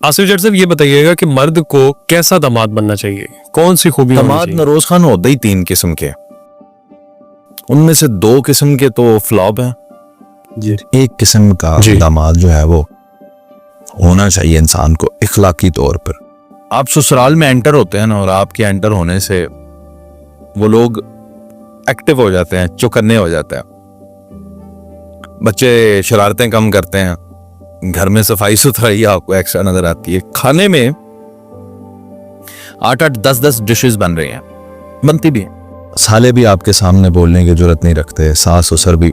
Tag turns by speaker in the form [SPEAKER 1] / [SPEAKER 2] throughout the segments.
[SPEAKER 1] आसिफ जट साहब ये बताइएगा कि मर्द को कैसा दामाद बनना चाहिए, कौन सी खूबी होनी
[SPEAKER 2] दामाद
[SPEAKER 1] चाहिए?
[SPEAKER 2] नरोज खान होते ही 3 किस्म के, उनमें से 2 किस्म के तो फ्लॉप हैं।
[SPEAKER 1] जी
[SPEAKER 2] एक किस्म का
[SPEAKER 1] जी।
[SPEAKER 2] दामाद जो है वो होना चाहिए इंसान को इखलाकी तौर पर। आप ससुराल में एंटर होते हैं ना, और आपके एंटर होने से वो लोग एक्टिव हो जाते हैं, चौकन्ने हो जाते हैं, बच्चे शरारतें कम करते हैं, घर में सफाई सुथराई आपको एक्स्ट्रा नजर आती है, खाने में 8-8 10-10 डिशेस बन रही हैं, बनती भी हैं। साले भी आपके सामने बोलने की जरूरत नहीं रखते, सास ससुर भी,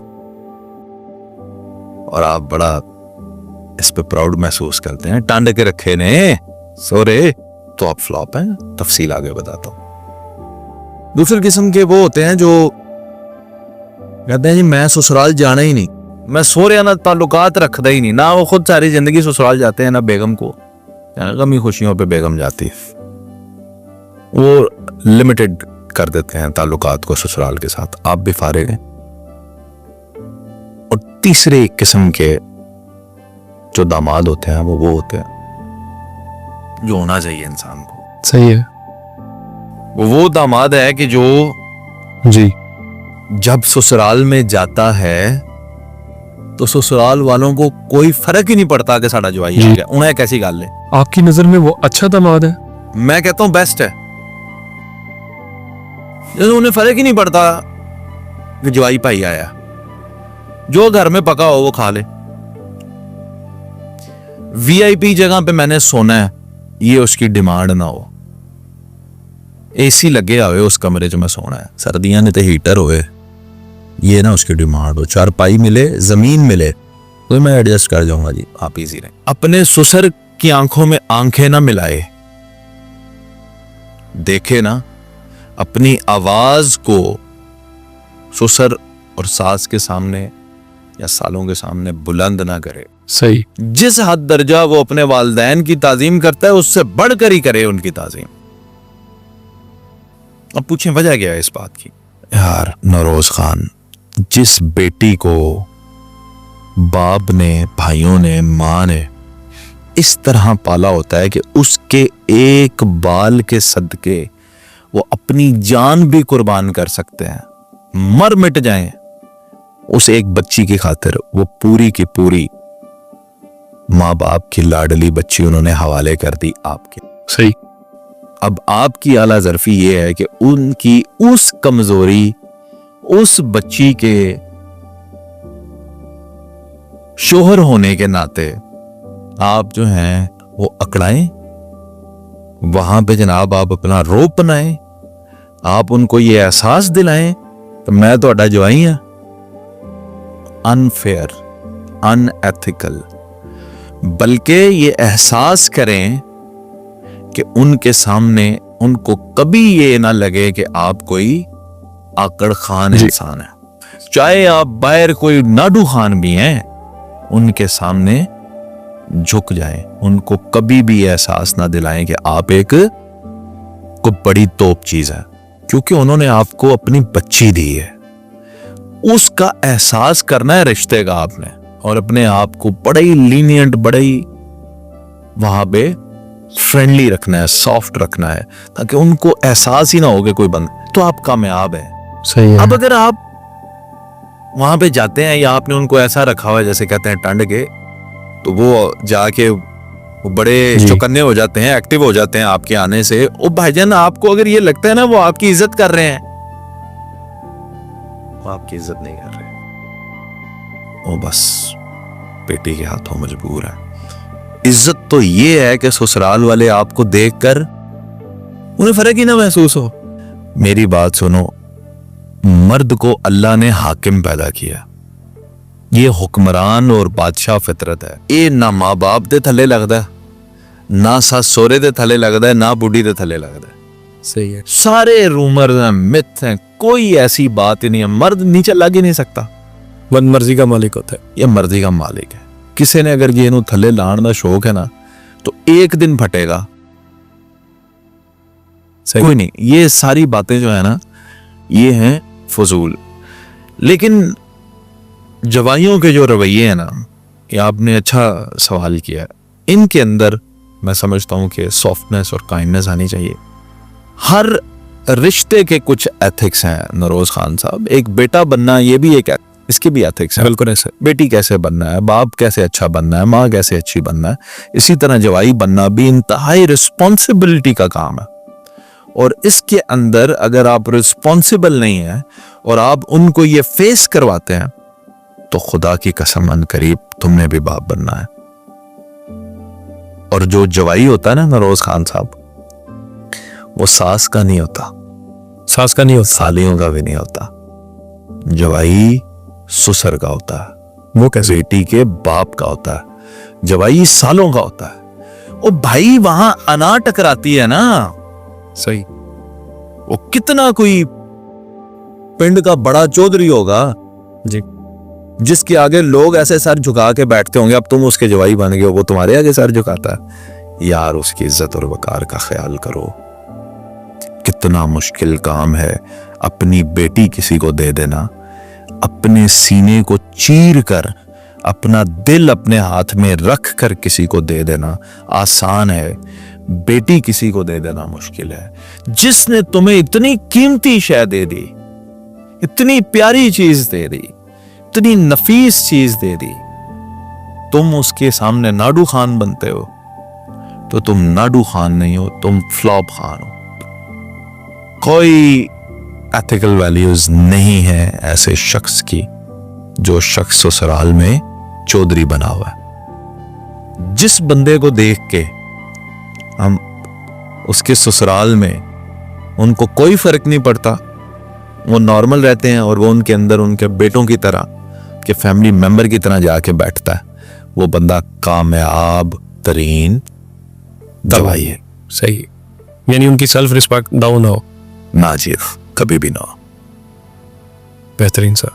[SPEAKER 2] और आप बड़ा इस पे प्राउड महसूस करते हैं। टांड के रखे ने सोरे, तो आप फ्लॉप हैं, तफसील आगे बताता हूं। दूसरी किस्म के वो होते हैं जो कहते हैं जी मैं ससुराल जाना ही नहीं, मैं सोरे ना ताल्लुकात रखता ही नहीं, ना वो खुद सारी जिंदगी ससुराल जाते हैं, ना बेगम को, गमी खुशियों पे बेगम जाती है, वो लिमिटेड कर देते हैं ताल्लुकात को ससुराल के साथ, आप भी फारिग हैं। और तीसरे किस्म के जो दामाद होते हैं वो होते हैं जो होना चाहिए इंसान को।
[SPEAKER 1] सही है
[SPEAKER 2] वो दामाद है कि जो
[SPEAKER 1] जी।
[SPEAKER 2] जब ससुराल में जाता है तो ससुराल वालों को कोई फर्क ही नहीं पड़ता कि साडा जवाई आ गया, उन्हें कैसी गल है।
[SPEAKER 1] आपकी नजर में वो अच्छा दामाद है?
[SPEAKER 2] मैं कहता हूं बेस्ट है, उन्हें फर्क ही नहीं पड़ता कि जवाई भाई आया, जो घर में पका हो वो खा ले। वीआईपी जगह पे मैंने सोना है, ये उसकी डिमांड ना हो। एसी लगे हुए उस कमरे में सोना है, सर्दियां ने तो हीटर होए, ये ना उसकी डिमांड हो। चारपाई मिले, जमीन मिले तो मैं एडजस्ट कर जाऊंगा जी, आप इजी रहें। अपने ससुर की आंखों में आंखें ना मिलाए, देखे ना, अपनी आवाज को ससुर और सास के सामने या सालों के सामने बुलंद ना करे।
[SPEAKER 1] सही।
[SPEAKER 2] जिस हद दर्जा वो अपने वालिदैन की ताजीम करता है उससे बढ़कर ही करे उनकी ताजीम। अब पूछें वजह क्या है इस बात की? यार नरोज खान, जिस बेटी को बाप ने, भाइयों ने, मां ने इस तरह पाला होता है कि उसके एक बाल के सदके वो अपनी जान भी कुर्बान कर सकते हैं, मर मिट जाएं, उस एक बच्ची की खातिर वो पूरी की पूरी माँ बाप की लाडली बच्ची उन्होंने हवाले कर दी आपके।
[SPEAKER 1] सही।
[SPEAKER 2] अब आपकी आला ज़र्फी ये है कि उनकी उस कमजोरी, उस बच्ची के शोहर होने के नाते आप जो हैं वो अकड़ाएं, वहां पे जनाब आप अपना रोप बनाएं, आप उनको ये एहसास दिलाएं कि मैं तो जवाई हां। अनफेयर, अनएथिकल, बल्कि ये एहसास करें कि उनके सामने उनको कभी ये ना लगे कि आप कोई आकड़ खान इंसान है, चाहे आप बाहर कोई नाडू खान भी हैं, उनके सामने झुक जाएं, उनको कभी भी एहसास ना दिलाएं कि आप एक कोई बड़ी तोप चीज है, क्योंकि उन्होंने आपको अपनी बच्ची दी है। उसका एहसास करना है रिश्ते का आपने, और अपने आप को बड़े ही लीनियंट, बड़े ही वहां पे फ्रेंडली रखना है, सॉफ्ट रखना है, ताकि उनको एहसास ही ना हो कि कोई बंद, तो आप कामयाब है।
[SPEAKER 1] सही है।
[SPEAKER 2] अब अगर आप वहां पे जाते हैं या आपने उनको ऐसा रखा हुआ है जैसे कहते हैं टंड के, तो वो जाके वो बड़े चौकन्ने हो जाते हैं, एक्टिव हो जाते हैं आपके आने से। ओ भाईजान, आपको अगर ये लगता है ना वो आपकी इज्जत कर रहे हैं, वो आपकी इज्जत नहीं कर रहे, वो बस बेटी के हाथों मजबूर है। इज्जत तो ये है कि ससुराल वाले आपको देखकर उन्हें फर्क ही ना महसूस हो। मेरी बात सुनो, मर्द को अल्लाह ने हाकिम पैदा किया, ये हुक्मरान और बादशाह फितरत है। ये ना माँ बाप दे थले लगता है, ना सस सोरे दे थले लगता है, ना बुढ़ी दे थले लगता है।
[SPEAKER 1] सही है।
[SPEAKER 2] सारे रूमर्स हैं, मिथ हैं, कोई ऐसी बात ही नहीं है। मर्द नीचे लग ही नहीं सकता,
[SPEAKER 1] मन मर्जी का मालिक होता है।
[SPEAKER 2] ये मर्जी का मालिक है। किसी ने अगर ये इन्हों थले लाने का शौक है ना, तो एक दिन फटेगा। कोई नहीं, ये सारी बातें जो है ना, ये हैं फजूल। लेकिन जवाइयों के जो रवैये हैं ना, ये आपने अच्छा सवाल किया, इनके अंदर मैं समझता हूं कि सॉफ्टनेस और काइंडनेस आनी चाहिए। हर रिश्ते के कुछ एथिक्स हैं नरोज खान साहब। एक बेटा बनना ये भी एक इसके भी एथिक्स है।
[SPEAKER 1] बिल्कुल ऐसे।
[SPEAKER 2] बेटी कैसे बनना है, बाप कैसे अच्छा बनना है, माँ कैसे अच्छी बनना है, इसी तरह जवाई बनना भी इंतहाई रिस्पॉन्सिबिलिटी का काम है। और इसके अंदर अगर आप रिस्पॉन्सिबल नहीं है और आप उनको ये फेस करवाते हैं तो खुदा की कसम अन करीब तुमने भी बाप बनना है। और जो जवाई होता है ना नरोज खान साहब, वो सास का नहीं होता,
[SPEAKER 1] सास का नहीं होता,
[SPEAKER 2] सालियों का भी नहीं होता। जवाई ससुर का होता है,
[SPEAKER 1] वो कैसे?
[SPEAKER 2] बेटी के बाप का होता है। जवाई सालों का होता है। ओ भाई, वहां अना टकराती है ना,
[SPEAKER 1] सही।
[SPEAKER 2] वो कितना कोई पिंड का बड़ा चौधरी होगा
[SPEAKER 1] जी।
[SPEAKER 2] जिसके आगे लोग ऐसे सर झुका के बैठते होंगे, अब तुम उसके जवाई बन गए हो, वो तुम्हारे आगे सर झुकाता है। यार, उसकी इज्जत और वकार का ख्याल करो। कितना मुश्किल काम है अपनी बेटी किसी को दे देना, अपने सीने को चीर कर, अपना दिल अपने हाथ में रख कर किसी को दे देना आसान है, बेटी किसी को दे देना मुश्किल है। जिसने तुम्हें इतनी कीमती शय दे दी, इतनी प्यारी चीज दे दी, इतनी नफीस चीज दे दी, तुम उसके सामने नाडू खान बनते हो तो तुम नाडू खान नहीं हो, तुम फ्लॉप खान हो। कोई एथिकल वैल्यूज नहीं है ऐसे शख्स की जो शख्स ससुराल में चौधरी बना हुआ है। जिस बंदे को देख के हम उसके ससुराल में उनको कोई फर्क नहीं पड़ता, वो नॉर्मल रहते हैं और वो उनके अंदर उनके बेटों की तरह के फैमिली मेंबर की तरह जाके बैठता है, वो बंदा कामयाब तरीन दवाई है।
[SPEAKER 1] सही। यानी उनकी सेल्फ रिस्पेक्ट डाउन हो
[SPEAKER 2] ना जी, कभी भी ना।
[SPEAKER 1] बेहतरीन सर।